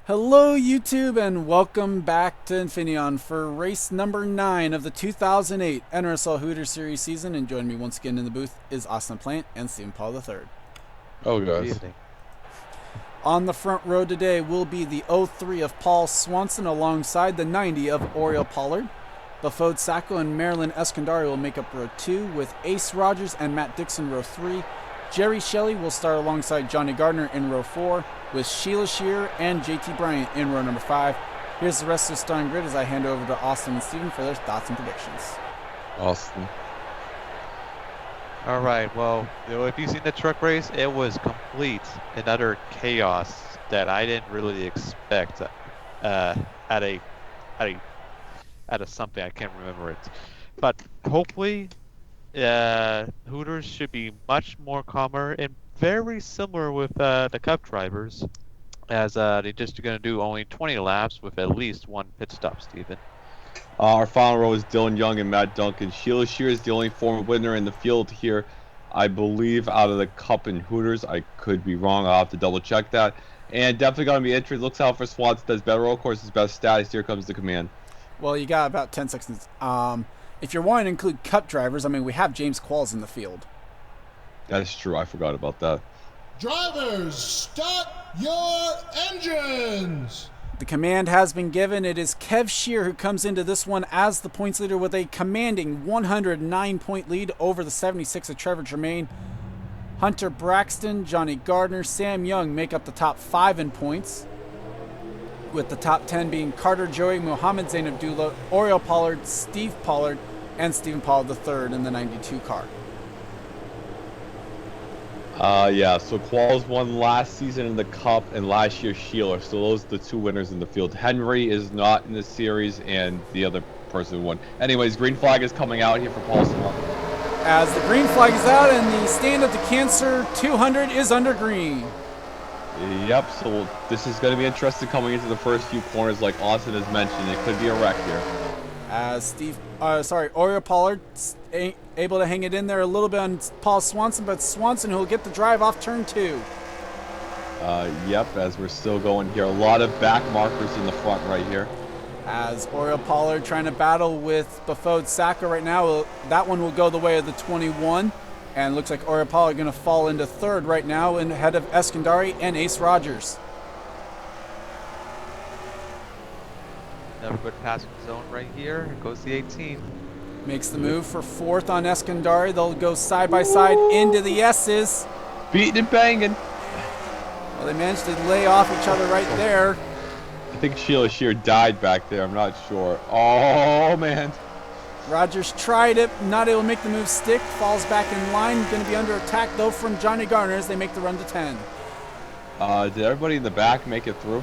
Hello YouTube and welcome back to Infineon for race number 9 of the 2008 NRSL Hooters Series season, and joining me once again in the booth is Austin Plant and Stephen Paul III. Oh, guys. Good evening. On the front row today will be the 03 of Paul Swanson alongside the 90 of Oriole Pollard. Bafode Sacco and Marilyn Eskandari will make up row 2 with Ace Rogers and Matt Dixon row 3. Jerry Shelley will start alongside Johnny Gardner in row 4 with Sheila Shearer and JT Bryant in row number 5. Here's the rest of the starting grid as I hand over to Austin and Steven for their thoughts and predictions. Austin. All right. Well, if you've seen the truck race, it was complete and utter chaos that I didn't really expect at a something. I can't remember it, but hopefully, Hooters should be much more calmer and very similar with the Cup drivers, as they're just going to do only 20 laps with at least one pit stop. Steven. Our final row is Dylan Young and Matt Duncan. Sheila Shear is the only former winner in the field here, I believe, out of the Cup and Hooters. I could be wrong. I'll have to double check that. And definitely going to be interesting. Looks out for Swanson. Does better roll course, his best status. Here comes the command. Well, you got about 10 seconds. If you're wanting to include Cup drivers, I mean, we have James Qualls in the field. That is true. I forgot about that. Drivers, start your engines! The command has been given. It is Kev Shear who comes into this one as the points leader with a commanding 109-point lead over the 76 of Trevor Germain. Hunter Braxton, Johnny Gardner, Sam Young make up the top 5 in points, with the top 10 being Carter Joey, Mohammed Zain Abdullah, Oriole Pollard, Steve Pollard, and Stephen Pollard III in the 92 car. Yeah, so Qualls won last season in the Cup and last year Sheila. So those are the two winners in the field. Henry is not in the series, and the other person won. Anyways, green flag is coming out here for Paul Swanson. As the green flag is out and the Stand Up to Cancer 200 is under green. Yep, so this is going to be interesting coming into the first few corners. Like Austin has mentioned, it could be a wreck here. As Oriole Pollard able to hang it in there a little bit on Paul Swanson, but Swanson who will get the drive off turn 2. Yep, as we're still going here. A lot of back markers in the front right here. As Oriole Pollard trying to battle with Bafode Sacco right now. That one will go the way of the 21. And looks like Oriole Pollard going to fall into third right now and ahead of Eskandari and Ace Rogers. Another good passing zone right here. Here goes the 18. Makes the move for fourth on Eskandari. They'll go side by side into the S's. Beating and banging. Well, they managed to lay off each other right there. I think Sheila Shear died back there. I'm not sure. Oh, man. Rogers tried it, not able to make the move stick. Falls back in line. Going to be under attack, though, from Johnny Garner as they make the run to 10. Did everybody in the back make it through?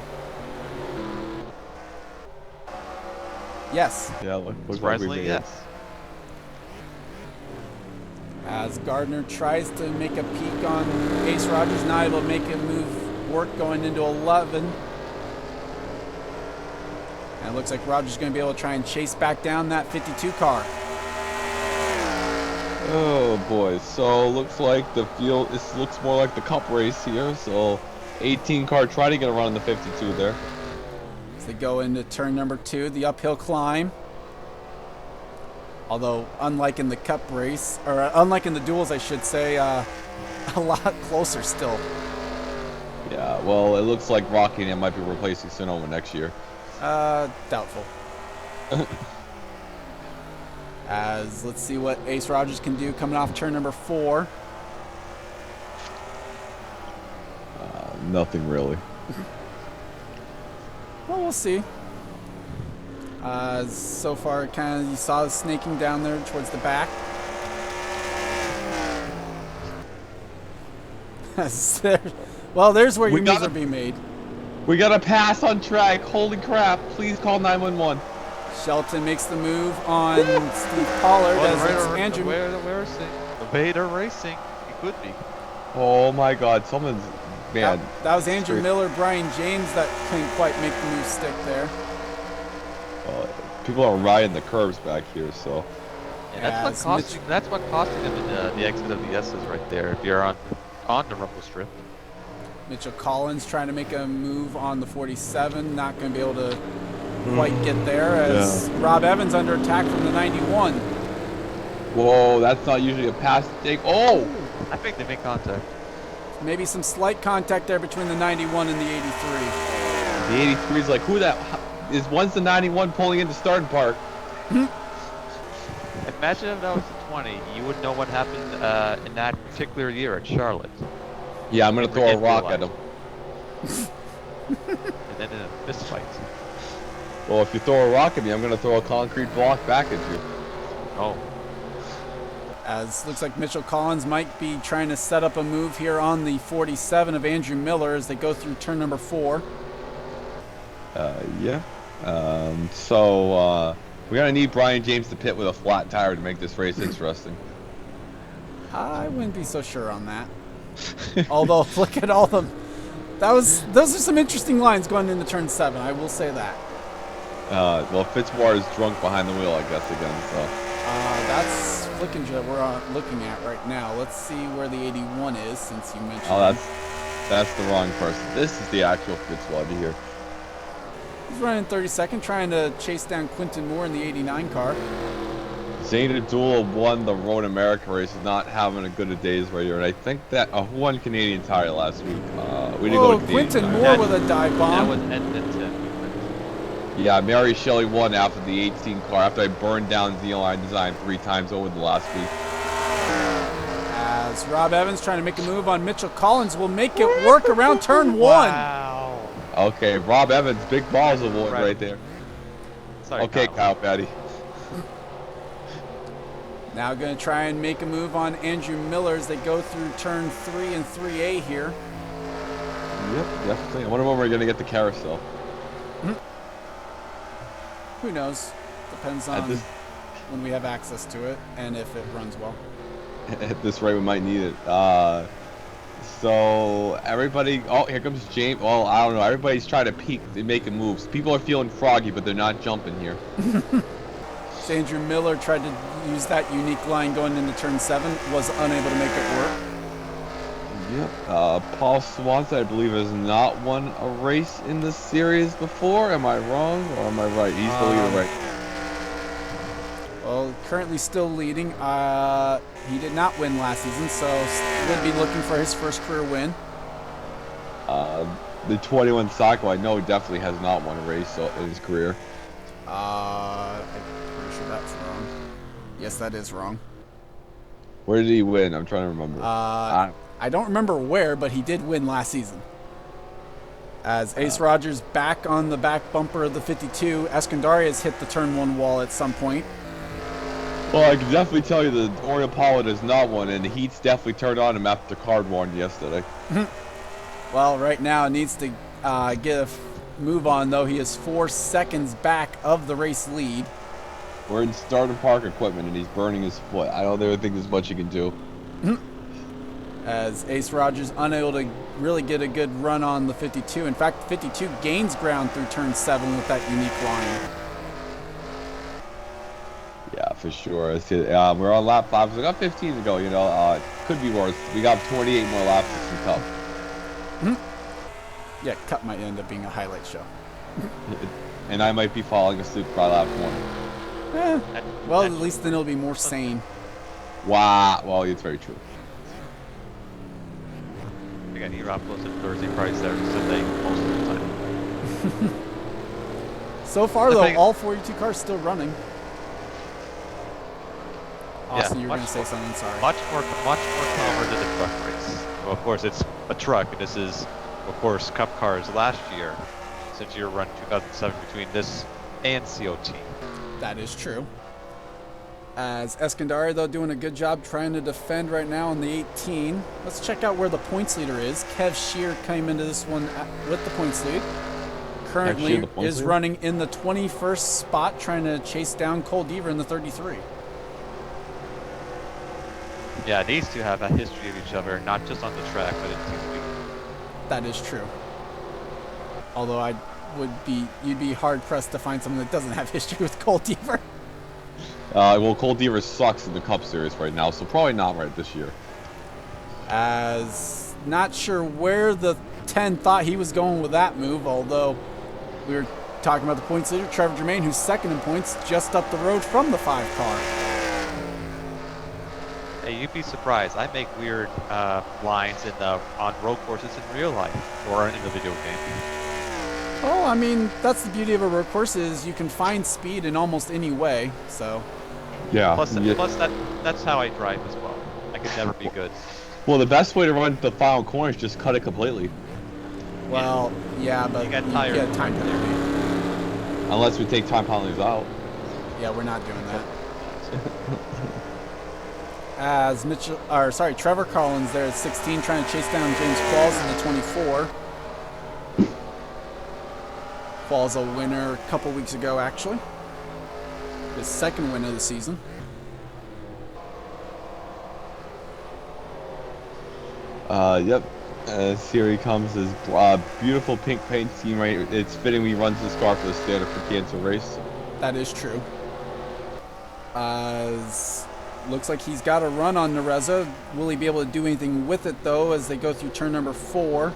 Yes. Yeah, looks like we Surprisingly, made it. yes. As Gardner tries to make a peek on Ace Rogers, not able to make a move work going into 11. And it looks like Rogers is going to be able to try and chase back down that 52 car. Oh, boy. So, looks like the field, this looks more like the Cup race here. So, 18 car trying to get a run in the 52 there. As they go into turn number 2, the uphill climb. Although, unlike in the Cup race, or unlike in the duels, I should say, a lot closer still. Yeah, well, it looks like Rockingham might be replacing Sonoma next year. Doubtful. As, let's see what Ace Rogers can do coming off turn number 4. Nothing really. Well, we'll see. So far, kind of you saw the snaking down there towards the back. Well, there's where your moves are being made. We got a pass on track. Holy crap. Please call 911. Shelton makes the move on Steve Pollard as it's Andrew. The Vader racing. He could be. Oh my god, someone's... Man. That was Andrew Miller, Brian James that couldn't quite make the move stick there. People are riding the curbs back here, so... Yeah, that's what costing them in the exit of the S's right there if you're on the rumble strip. Mitchell Collins trying to make a move on the 47. Not going to be able to quite get there as Rob Evans under attack from the 91. Whoa, that's not usually a pass to take. Oh! I think they make contact. Maybe some slight contact there between the 91 and the 83. The 83 is like, who that is? One's the 91 pulling into starting park. Imagine if that was the 20. You would know what happened in that particular year at Charlotte. Yeah, I'm going to throw a rock at him. And then in a fist fight. Well, if you throw a rock at me, I'm going to throw a concrete block back at you. Oh. As looks like Mitchell Collins might be trying to set up a move here on the 47 of Andrew Miller as they go through turn number 4. Yeah. We're going to need Brian James to pit with a flat tire to make this race interesting. I wouldn't be so sure on that. Although, look at all the... Those are some interesting lines going into turn 7, I will say that. Well, Fitzwater is drunk behind the wheel, I guess, again, so... That's Flickinger that we're looking at right now. Let's see where the 81 is, since you mentioned Oh, that's the wrong person. This is the actual Fitzwater here. He's running 32nd, trying to chase down Quinton Moore in the 89 car. Zane Abdullah won the Road America race, not having a good a days right here, and I think that who won Canadian Tire last week? We didn't go to Canadian Quinton Tire. Moore with a dive bomb. That was Edmonton. Yeah, Mary Shelley won after the 18 car, after I burned down Z-Line Design 3 times over the last week. As Rob Evans trying to make a move on Mitchell Collins will make it work around turn 1. Wow. Okay, Rob Evans, big balls award right there. Sorry, Okay, Kyle Patty. Now going to try and make a move on Andrew Miller as they go through turn 3 and 3A here. Yep, definitely. I wonder when we're going to get the carousel. Who knows? Depends on when we have access to it and if it runs well. At this rate, we might need it. So everybody, oh, here comes James. Well, I don't know. Everybody's trying to peek. They're making moves. People are feeling froggy, but they're not jumping here. So Andrew Miller tried to use that unique line going into turn 7, was unable to make it work. Yep. Paul Swanson, I believe, has not won a race in this series before. Am I wrong or am I right? He's the leader, right? Well, currently still leading. He did not win last season, so would be looking for his first career win. The 21 Sacco, I know, definitely has not won a race in his career. I'm pretty sure that's wrong. Yes, that is wrong. Where did he win? I'm trying to remember. I don't remember where, but he did win last season. As Ace Rogers back on the back bumper of the 52, Escondari has hit the turn 1 wall at some point. Well, I can definitely tell you that Oriole Pollard has not won, and the heat's definitely turned on him after the card won yesterday. Well, right now it needs to get a move on, though. He is 4 seconds back of the race lead. We're in starter park equipment, and he's burning his foot. I don't really think there's much he can do. As Ace Rogers unable to really get a good run on the 52. In fact, 52 gains ground through turn 7 with that unique line. Yeah, for sure. We're on lap 5. We got 15 to go, you know. It could be worse. We got 28 more laps to some Cup. Yeah, Cup might end up being a highlight show. And I might be falling asleep by lap 1. Well, at least then it'll be more sane. Wow. Well, it's very true. Again, Heropolis and Thursday Price there Sunday most of the time. So far, though, all 42 cars still running. Austin, you were going to say something, sorry. Much more calmer than the truck race. Well, of course, it's a truck, and this is, of course, Cup cars last year, since you run 2007 between this and COT. That is true. As Escondari, though, doing a good job trying to defend right now on the 18. Let's check out where the points leader is. Kev Shear came into this one with the points lead. Currently is running in the 21st spot, trying to chase down Cole Deaver in the 33. Yeah, these two have a history of each other, not just on the track, but in team speak. That is true. Although you'd be hard pressed to find someone that doesn't have history with Cole Deaver. Well, Cole Deaver sucks in the Cup Series right now, so probably not right this year. As not sure where the 10 thought he was going with that move, although we were talking about the points leader, Trevor Germain, who's second in points, just up the road from the 5 car. Hey, you'd be surprised. I make weird lines on road courses in real life or in the video game. Oh, I mean, that's the beauty of a road course is you can find speed in almost any way, so. Yeah. Plus that's how I drive as well. I could never be good. Well, the best way to run the final corner is just cut it completely. Well, yeah, but You got tired. get time penalty. Unless we take time penalties out. Yeah, we're not doing that. As Trevor Collins there at 16 trying to chase down James Qualls in the 24. Qualls a winner a couple weeks ago, actually. His second win of the season. Yep. Here he comes, his beautiful pink paint scheme. Right, it's fitting he runs this car for the standard for Kansas race. That is true. Looks like he's got a run on Nereza. Will he be able to do anything with it, though, as they go through turn number 4?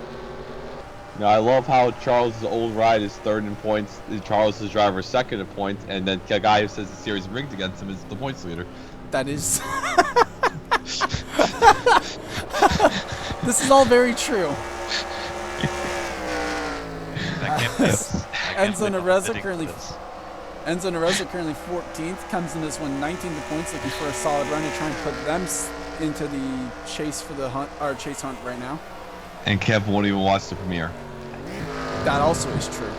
Now, I love how Charles' old ride is third in points, Charles' driver is second in points, and then the guy who says the series rigged against him is the points leader. That is... This is all very true. Enzo Nereza currently 14th, comes in this one 19 points, looking for a solid run to try and put them into the chase for the hunt, or chase hunt right now. And Kev won't even watch the premiere. That also is true.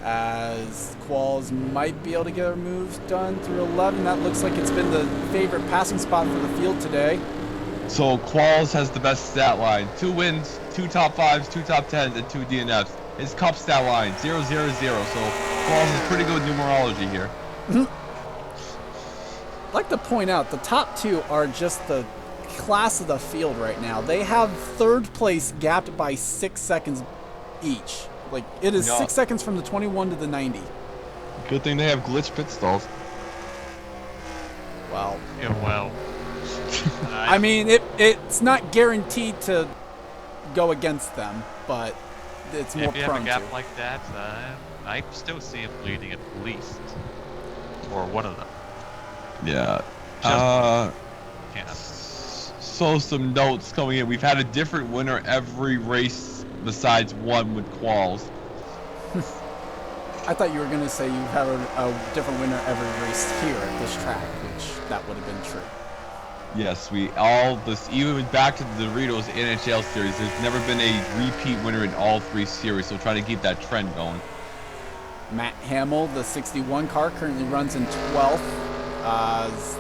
As Qualls might be able to get a move done through 11. That looks like it's been the favorite passing spot for the field today. So Qualls has the best stat line. 2 wins, 2 top 5s, 2 top 10s, and 2 DNFs. His cup stat line, 0-0-0. So Qualls has pretty good numerology here. I'd like to point out, the top 2 are just the class of the field right now. They have third place gapped by 6 seconds each. Like, it is 6 seconds from the 21 to the 90. Good thing they have glitch pit stalls. Wow. Yeah, well. I mean, it's not guaranteed to go against them, but it's more if you have prone a gap to. like that, I still see him leading at least, or one of them. Yeah. Yeah. So some notes coming in. We've had a different winner every race besides one with Qualls. I thought you were going to say you have a different winner every race here at this track, which that would have been true. Yes, even back to the Doritos NHL series, there's never been a repeat winner in all 3 series, so trying to keep that trend going. Matt Hamill, the 61 car, currently runs in 12th.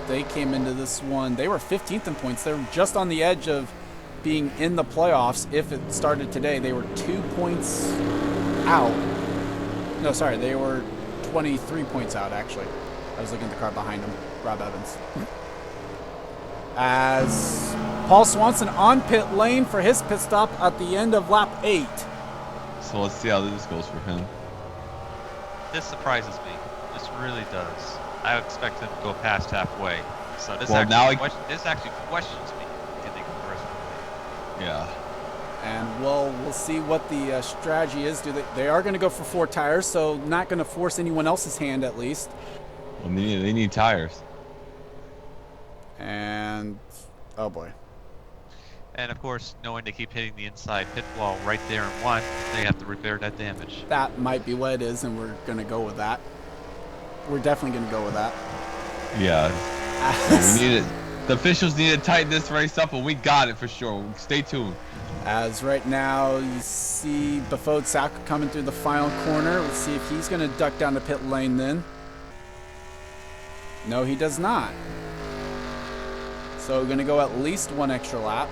They came into this one, they were 15th in points. They were just on the edge of being in the playoffs if it started today. They were 2 points out. No, sorry, they were 23 points out, actually. I was looking at the car behind him, Rob Evans. As Paul Swanson on pit lane for his pit stop at the end of lap 8. So let's see how this goes for him. This surprises me. This really does. I would expect him to go past halfway. So this this actually questions me. Can they go the rest of the way? Yeah. And we'll see what the strategy is. They are going to go for 4 tires, so not going to force anyone else's hand at least. Well, they need tires. And oh boy. And of course, knowing they keep hitting the inside pit wall right there in 1, they have to repair that damage. That might be what it is, and we're going to go with that. We're definitely going to go with that. Yeah. We need it. The officials need to tighten this race up, and we got it for sure. Stay tuned. As right now, you see Bafode Saka coming through the final corner. Let's see if he's going to duck down the pit lane then. No, he does not. So we're going to go at least 1 extra lap.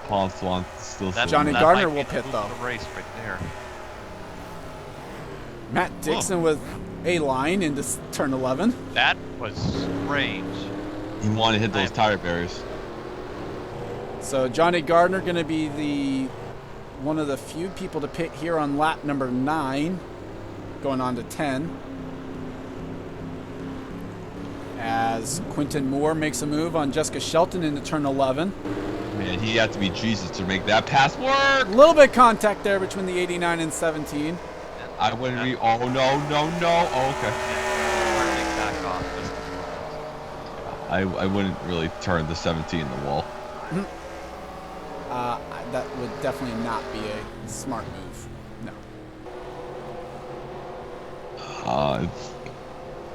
Paul Swan still. Johnny Gardner will pit though. The race right there. Matt Dixon with a line into turn 11. That was strange. You want to hit those tire barriers. So Johnny Gardner going to be one of the few people to pit here on lap number 9, going on to 10. As As Quinton Moore makes a move on Jessica Shelton into turn 11. Man, he had to be Jesus to make that pass work. A little bit of contact there between the 89 and 17. I wouldn't be. Oh, no. Oh, okay. Back off. I wouldn't really turn the 17 in the wall. That would definitely not be a smart move. No.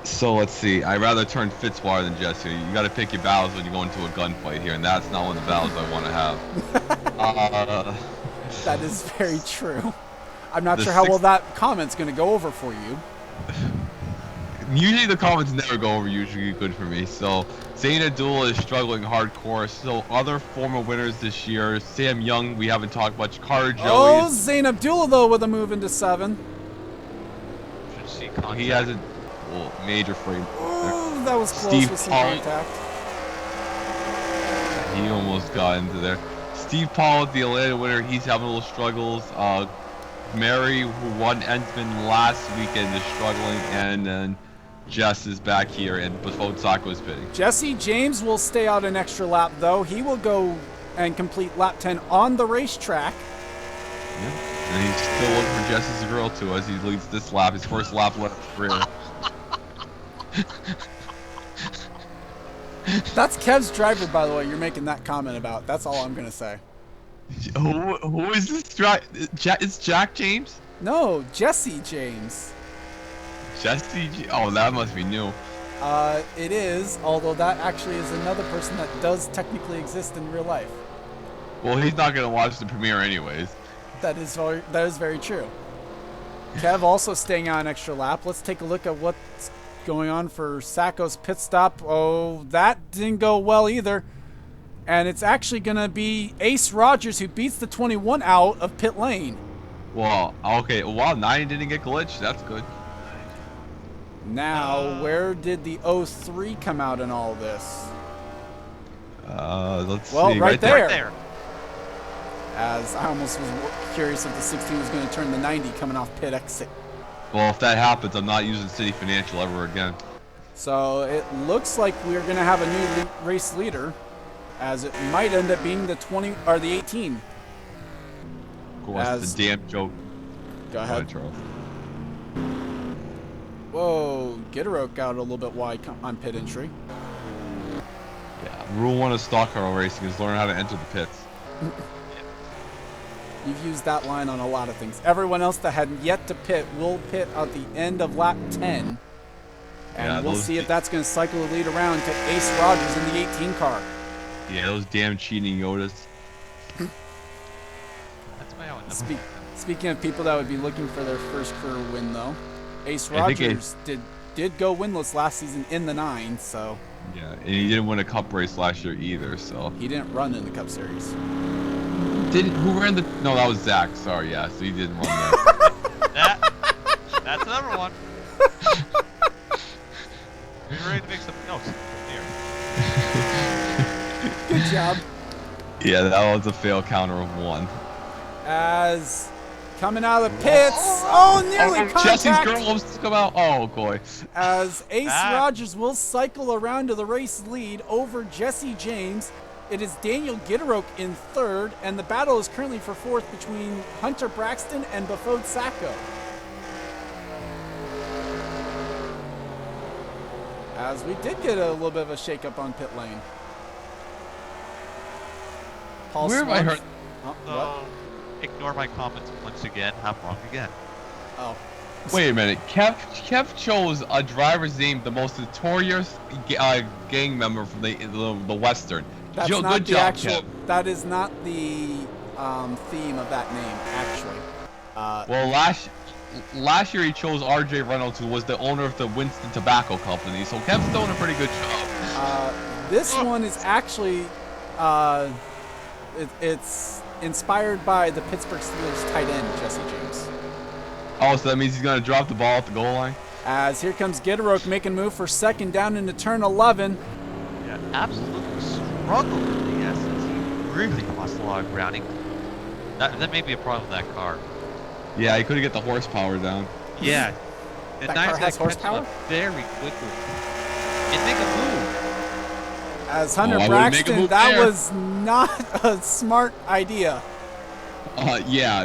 So let's see. I'd rather turn Fitzwater than Jesse. You got to pick your battles when you go into a gunfight here, and that's not one of the battles I want to have. That is very true. I'm not sure how well that comment's going to go over for you. Usually the comments never go over usually good for me. So Zayn Abdullah is struggling hardcore. So other former winners this year, Sam Young, we haven't talked much. Carter Joey. Oh, Zayn Abdullah though with a move into 7. Should see contact. He has a major frame. Ooh, that was close Steve with some Paul. contact. He almost got into there. Steve Paul, the Atlanta winner, he's having a little struggles. Mary, who won Ensman last weekend, is struggling, and then Jess is back here, and Befode Sacco is pitting. Jesse James will stay out an extra lap though. He will go and complete lap 10 on the racetrack. Yeah. And he's still looking for Jesse's girl too as he leads this lap, his first lap left career. That's Kev's driver, by the way, you're making that comment about. That's all I'm going to say. Who is this driver? It's Jack James? No, Jesse James. Oh, that must be new. It is, although that actually is another person that does technically exist in real life. Well, he's not going to watch the premiere anyways. That is very true. Kev also staying on an extra lap. Let's take a look at what's going on for Sacco's pit stop. Oh, that didn't go well either. And it's actually going to be Ace Rogers who beats the 21 out of pit lane. Well, okay. Wow, 9 didn't get glitched. That's good. Now, where did the 03 come out in all this? Let's see. Well, right there. Right there. As I almost was curious if the 16 was going to turn the 90 coming off pit exit. Well, if that happens, I'm not using City Financial ever again. So it looks like we're going to have a new race leader, as it might end up being the 20 or the 18. Of course, the damn joke. Go ahead. Charles. Whoa, Gitteroke out a little bit wide on pit entry. Yeah, rule 1 of stock car racing is learn how to enter the pits. You've used that line on a lot of things. Everyone else that had yet to pit will pit at the end of lap 10. And we'll see if that's going to cycle the lead around to Ace Rogers in the 18 car. Yeah, those damn cheating Yodas. That's my own. Speaking of people that would be looking for their first career win, though, Ace Rogers did go winless last season in the 9, so... Yeah, and he didn't win a cup race last year either, so... He didn't run in the Cup Series. Who ran the... No, that was Zach, sorry, yeah, so he didn't run there. That's another one. We're ready to make some notes here. Good job. Yeah, that was a fail counter of 1. As coming out of the pits, nearly contact. Jesse's girl wants to come out. Oh boy. As Ace Rogers will cycle around to the race lead over Jesse James. It is Daniel Gitteroke in 3rd, and the battle is currently for 4th between Hunter Braxton and Befode Sacco. As we did get a little bit of a shakeup on pit lane. Paul Where have I heard? What? Ignore my comments once again. I'm wrong again. Oh. Wait a minute. Kev chose a driver's name, the most notorious gang member from the Western. That's Joe, not good the job, actual. Kev. That is not the theme of that name, actually. Well, last year he chose R.J. Reynolds, who was the owner of the Winston Tobacco Company. So Kev's doing a pretty good job. This one is actually, it's inspired by the Pittsburgh Steelers tight end Jesse James. Oh, so that means he's gonna drop the ball at the goal line. As here comes Gitteroke making a move for 2nd down into turn 11. Yeah, absolutely struggled in the essence. He really lost a lot of grounding. That may be a problem with that car. Yeah, he couldn't get the horsepower down. Yeah. And That car has catch horsepower? up very quickly. And make a move. As Hunter I wouldn't make a Braxton, move that there. was not a smart idea. Yeah,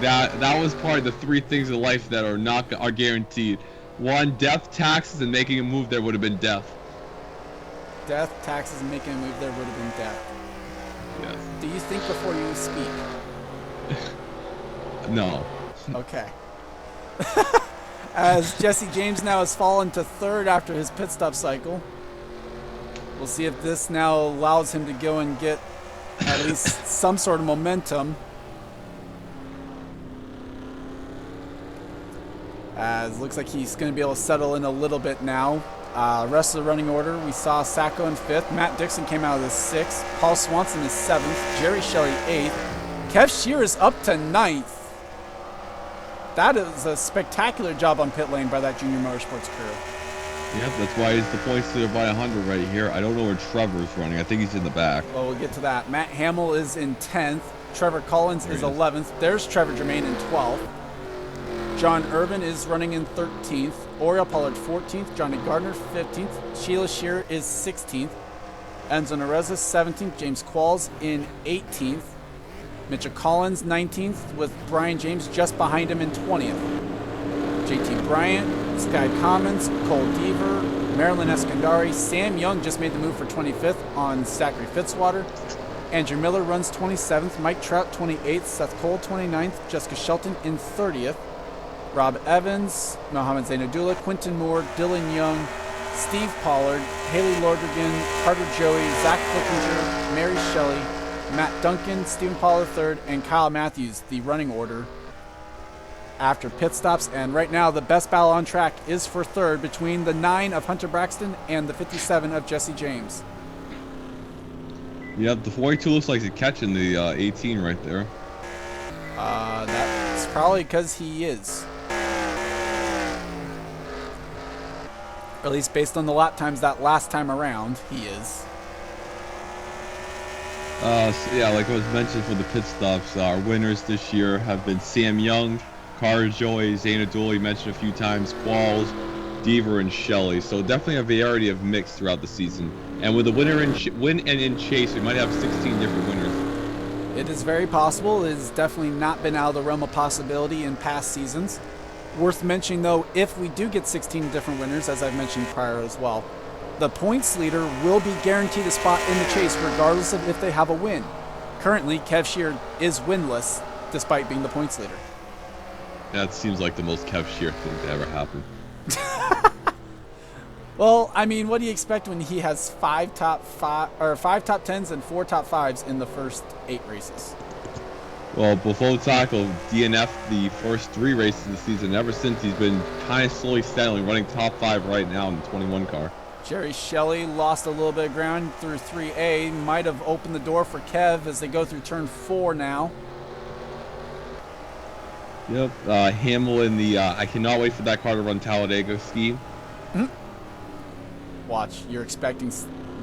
that was part of the three things in life that are guaranteed. One, death, taxes, and making a move there would have been death. Death, taxes, and making a move there would have been death. Yes. Do you think before you speak? No. Okay. As Jesse James now has fallen to third after his pit stop cycle. We'll see if this now allows him to go and get at least some sort of momentum. As looks like he's going to be able to settle in a little bit now. Rest of the running order, we saw Sacco in 5th. Matt Dixon came out of the 6th. Paul Swanson is 7th. Jerry Shelley 8th. Kev Shearer's up to 9th. That is a spectacular job on pit lane by that junior motorsports crew. Yep, that's why he's the points leader by 100 right here. I don't know where Trevor's running. I think he's in the back. Well, we'll get to that. Matt Hamill is in 10th. Trevor Collins is 11th. There's Trevor Germain in 12th. John Urban is running in 13th. Oriel Pollard 14th. Johnny Gardner 15th. Sheila Shearer is 16th. Enzo Nereza 17th. James Qualls in 18th. Mitchell Collins 19th with Brian James just behind him in 20th. JT Bryant, Sky Commons, Cole Deaver, Marilyn Escandari, Sam Young just made the move for 25th on Zachary Fitzwater. Andrew Miller runs 27th, Mike Trout 28th, Seth Cole 29th, Jessica Shelton in 30th. Rob Evans, Mohamed Zainadullah, Quinton Moore, Dylan Young, Steve Pollard, Haley Lordrigan, Carter Joey, Zach Flickinger, Mary Shelley, Matt Duncan, Stephen Pollard III, and Kyle Matthews, the running order after pit stops. And right now, the best battle on track is for third between the 9 of Hunter Braxton and the 57 of Jesse James. Yep, the 42 looks like he's catching the 18 right there. That's probably because he is. Or at least based on the lap times that last time around, he is. So yeah, like I was mentioned for the pit stops, our winners this year have been Sam Young, Carter Joy, Zaina Dooley mentioned a few times, Qualls, Deaver, and Shelley. So definitely a variety of mix throughout the season. And with the winner in win and in chase, we might have 16 different winners. It is very possible. It has definitely not been out of the realm of possibility in past seasons. Worth mentioning, though, if we do get 16 different winners, as I've mentioned prior as well, the points leader will be guaranteed a spot in the chase regardless of if they have a win. Currently, Kev Shear is winless despite being the points leader. That seems like the most Kev Shear thing to ever happen. Well, I mean, what do you expect when he has five top tens and 4 top 5s in the first 8 races? Well, before tackle, DNF the first 3 races of the season. Ever since, he's been kind of slowly, steadily running top 5 right now in the 21 car. Jerry Shelley lost a little bit of ground through 3A. Might have opened the door for Kev as they go through turn 4 now. Yep, Hamill in the, I cannot wait for that car to run Talladega scheme. Mm-hmm. Watch, you're expecting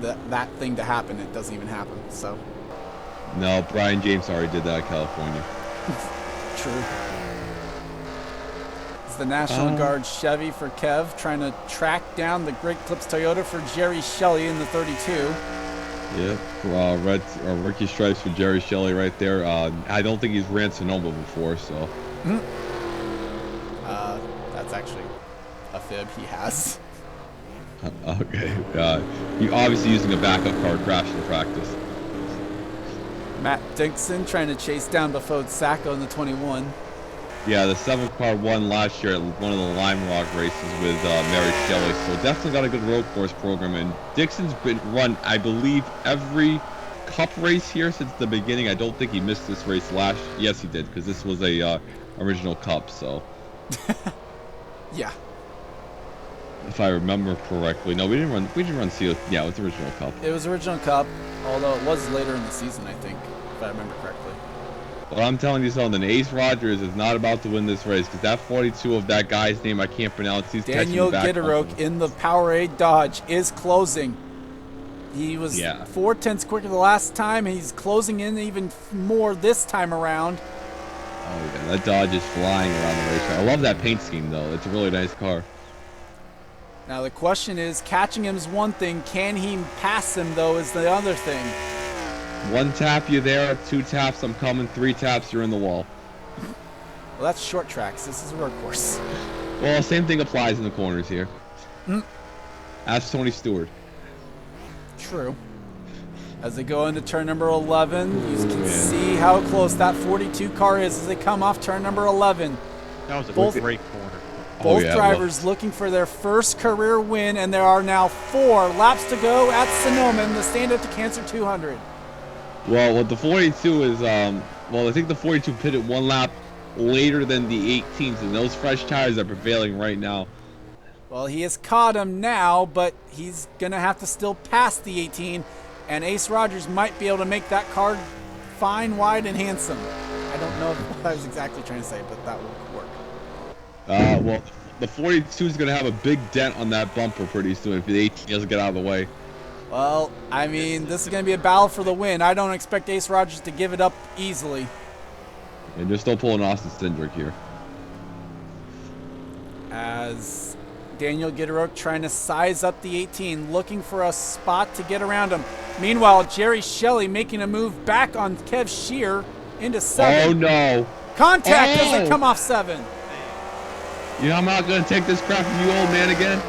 that thing to happen. It doesn't even happen, so. No, Brian James already did that in California. True. It's the National Guard Chevy for Kev, trying to track down the Great Clips Toyota for Jerry Shelley in the 32. Yep, red rookie stripes for Jerry Shelley right there. I don't think he's ran Sonoma before, so. Mm-hmm. That's actually a fib he has. Okay, you're obviously using a backup car crash in practice. Matt Dixon trying to chase down Bafode Sacco in the 21. Yeah, the 7th car won last year at one of the Lime Rock races with Mary Shelley, so definitely got a good road course program. And Dixon's been run, I believe, every Cup race here since the beginning. I don't think he missed this race last. Yes, he did, because this was a original Cup. So. Yeah. If I remember correctly, no, we didn't run CO. Yeah, it was original Cup. It was original Cup, although it was later in the season, I think, if I remember correctly. Well, I'm telling you something. Ace Rogers is not about to win this race because that 42 of that guy's name I can't pronounce. He's Daniel Gitteroke in the Powerade Dodge is closing. He was 4/10 quicker the last time. He's closing in even more this time around. Oh yeah, that Dodge is flying around the racetrack. I love that paint scheme though. It's a really nice car. Now the question is, catching him is one thing. Can he pass him, though, is the other thing. 1 tap, you're there. 2 taps, I'm coming. 3 taps, you're in the wall. Well, that's short tracks. This is a road course. Well, same thing applies in the corners here. Ask Tony Stewart. True. As they go into turn number 11, you can see how close that 42 car is as they come off turn number 11. That was a great corner. Both drivers looking for their first career win, and there are now 4 laps to go at Sonoma in the Stand Up to Cancer 200. Well, what the 42 is, I think the 42 pitted 1 lap later than the 18s, and those fresh tires are prevailing right now. Well, he has caught him now, but he's going to have to still pass the 18, and Ace Rogers might be able to make that car fine, wide, and handsome. I don't know what I was exactly trying to say, but that will work. Well, the 42 is going to have a big dent on that bumper pretty soon if the 18 doesn't get out of the way. Well, I mean, this is going to be a battle for the win. I don't expect Ace Rogers to give it up easily. And they're still pulling Austin Cindric here. As Daniel Gitterock trying to size up the 18, looking for a spot to get around him. Meanwhile, Jerry Shelley making a move back on Kev Shear into 7. Oh, no. Contact as they come off 7. You know, I'm not going to take this crap from you, old man, again.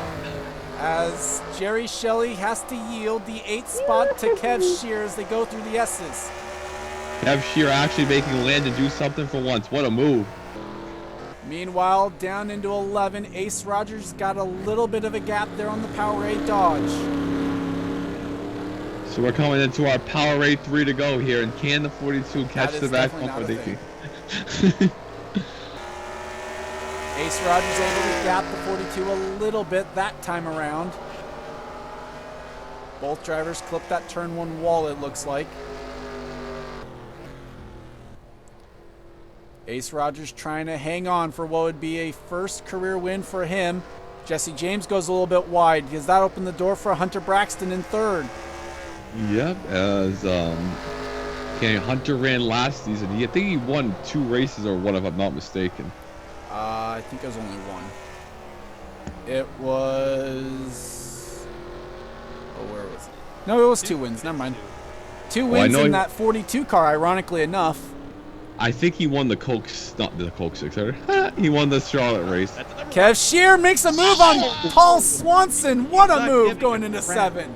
As Jerry Shelley has to yield the 8th spot to Kev Shear as they go through the S's. Kev Shear actually making Landon do something for once. What a move. Meanwhile, down into 11, Ace Rogers got a little bit of a gap there on the Powerade Dodge. So we're coming into our Powerade 3 to go here, and can the 42 catch the back bumper? Ace Rogers able to gap the 42 a little bit that time around. Both drivers clipped that turn 1 wall, it looks like. Ace Rogers trying to hang on for what would be a first career win for him. Jesse James goes a little bit wide. Does that open the door for Hunter Braxton in 3rd? Yep, as Hunter ran last season. I think he won 2 races or one, if I'm not mistaken. I think it was only 1. It was... Oh, where was it? No, it was 2 wins. Never mind. 2 wins in that 42 car, ironically enough. I think he won the not the Coke 600. He won the Charlotte race. Kev Shear makes a move on Paul Swanson. What a move going into 7.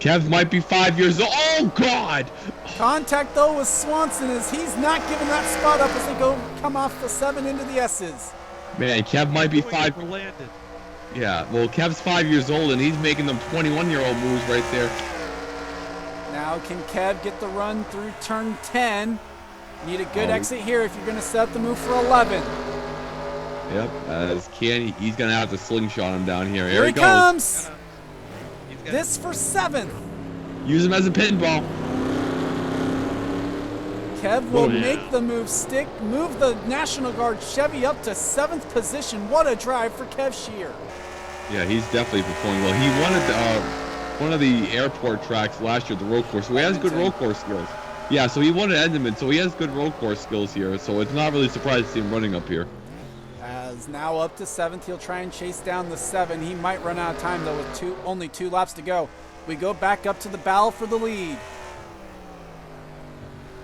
Kev might be 5 years old. Oh, God! Contact, though, with Swanson as he's not giving that spot up as they come off the 7 into the S's. Man, Kev might be 5. Yeah, well, Kev's 5 years old, and he's making them 21-year-old moves right there. Now, can Kev get the run through turn 10? Need a good exit here if you're going to set up the move for 11. Yep, as he's going to have to slingshot him down here. Here he goes. Comes! This for 7th. Use him as a pinball. Kev will make the move stick, move the National Guard Chevy up to 7th position. What a drive for Kev Shear. Yeah, he's definitely performing well. He won at one of the airport tracks last year, the road course. So he has good road course skills. Yeah, so he won at Enderman, so he has good road course skills here. So it's not really surprising to see him running up here. As now up to 7th, he'll try and chase down the 7. He might run out of time, though, with only 2 laps to go. We go back up to the battle for the lead.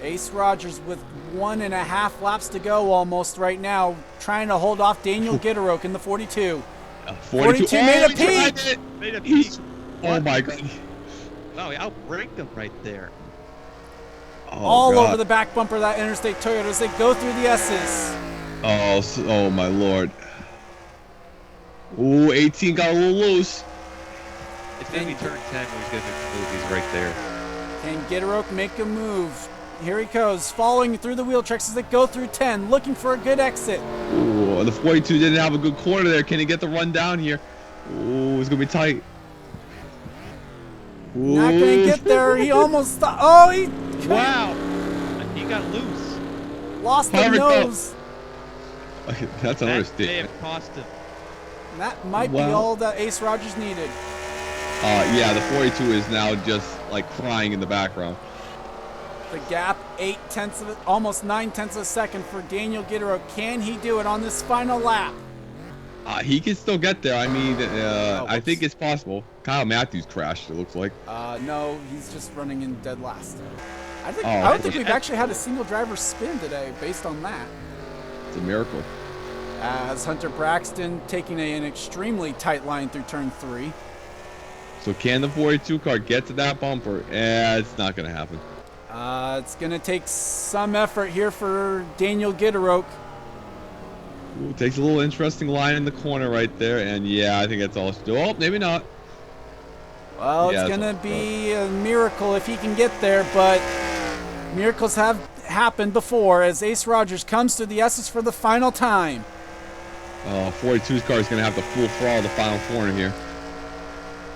Ace Rogers with 1.5 laps to go almost right now, trying to hold off Daniel Gitterock in the 42. 42 made a peak! Made a peak. Oh, my God. Wow, he outbraked him right there. All over the back bumper of that Interstate Toyota as they go through the S's. Oh, my Lord. Ooh, 18 got a little loose. It's going to be turn 10 when he's going to move. He's right there. Can Gitterock make a move? Here he goes, following through the wheel tracks as they go through 10, looking for a good exit. Ooh, the 42 didn't have a good corner there. Can he get the run down here? Ooh, it's going to be tight. Ooh. Not going to get there. He almost... Oh, he... Wow. He got loose. Lost the nose. That's an understatement. That may have cost him. That might be all that Ace Rogers needed. Yeah, the 42 is now just like crying in the background. The gap, almost 9/10 of a second for Daniel Gitterock. Can he do it on this final lap? He can still get there. I mean, I think whoops. it's possible. Kyle Matthews crashed, it looks like. No, he's just running in dead last. I Oh, don't think we've actually had a single driver spin today based on that. It's a miracle. As Hunter Braxton taking an extremely tight line through turn 3. So can the 42 car get to that bumper? It's not going to happen. It's going to take some effort here for Daniel Gitteroke. Ooh, takes a little interesting line in the corner right there, and yeah, I think that's all. Oh, maybe not. Well, Yeah, it's going to be a miracle if he can get there, but miracles have happened before as Ace Rogers comes through the S's for the final time. 42's car is going to have to full throttle the final corner here.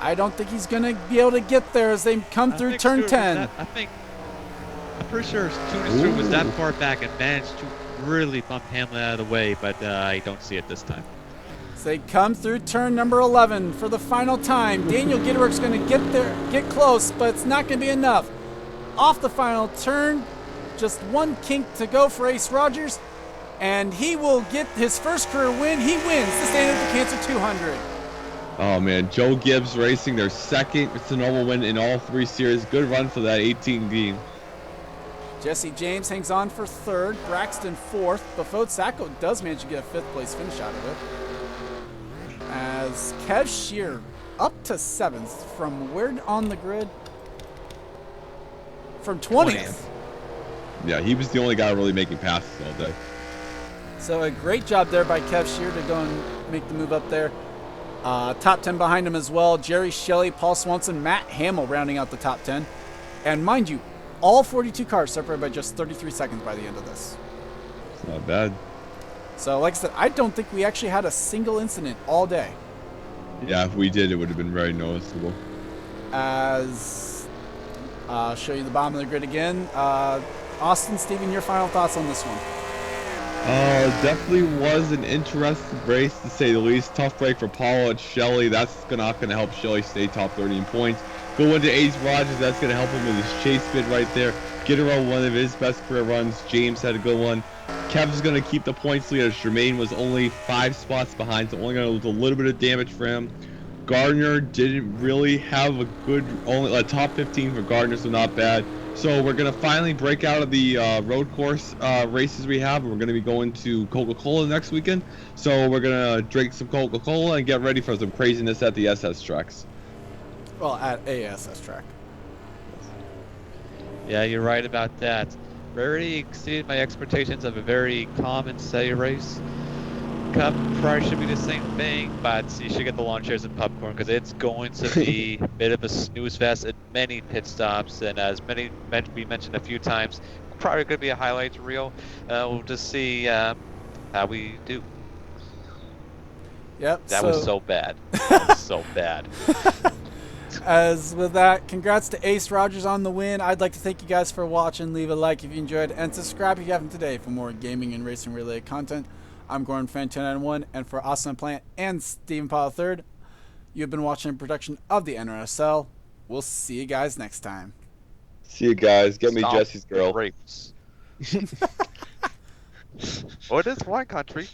I don't think he's going to be able to get there as they come through turn 10. I'm pretty sure Stewart was that far back and managed to really bump Hamlin out of the way, but I don't see it this time. As they come through turn number 11 for the final time. Daniel Gitteroke's going to get there, get close, but it's not going to be enough. Off the final turn, just one kink to go for Ace Rogers, and he will get his first career win. He wins the Stand Up to Cancer 200. Oh man, Joe Gibbs Racing, their second Sonoma win in all 3 series. Good run for that 18 game. Jesse James hangs on for 3rd, Braxton 4th. Befode Sacco does manage to get a 5th place finish out of it. As Kev Shear up to 7th from where on the grid? From 20th. Yeah, he was the only guy really making passes all day. So a great job there by Kev Shear to go and make the move up there. Top 10 behind him as well. Jerry Shelley, Paul Swanson, Matt Hamill rounding out the top 10. And mind you, all 42 cars separated by just 33 seconds by the end of this. It's not bad. So like I said, I don't think we actually had a single incident all day. Yeah, if we did, it would have been very noticeable. As I'll show you the bottom of the grid again. Austin, Steven, your final thoughts on this one? Definitely was an interesting race to say the least. Tough break for Paul and Shelley. That's not going to help Shelley stay top 30 in points. Go into Ace Rogers. That's going to help him with his chase bid right there. Gitteroke, one of his best career runs. James had a good one. Kev's going to keep the points lead as Jermaine was only 5 spots behind, so only going to lose a little bit of damage for him. Gardner didn't really have a good, only a top 15 for Gardner, so not bad. So we're going to finally break out of the road course races we have. We're going to be going to Coca-Cola next weekend. So we're going to drink some Coca-Cola and get ready for some craziness at the SS tracks. Well, at ASS track. Yeah, you're right about that. Very exceeded my expectations of a very calm and steady race. Cup probably should be the same thing, but you should get the lawn chairs and popcorn because it's going to be a bit of a snooze fest at many pit stops, and as we mentioned a few times, probably going to be a highlights reel. We'll just see how we do. Yep. That was so bad. That was so bad. As with that, congrats to Ace Rogers on the win. I'd like to thank you guys for watching. Leave a like if you enjoyed, and subscribe if you haven't today for more gaming and racing related content. I'm Gordon Fan 1091, and for Austin Plant and Stephen Powell III, you've been watching a production of the NRSL. We'll see you guys next time. See you guys. Get me Stop Jesse's girl. Rapes. What is wine country?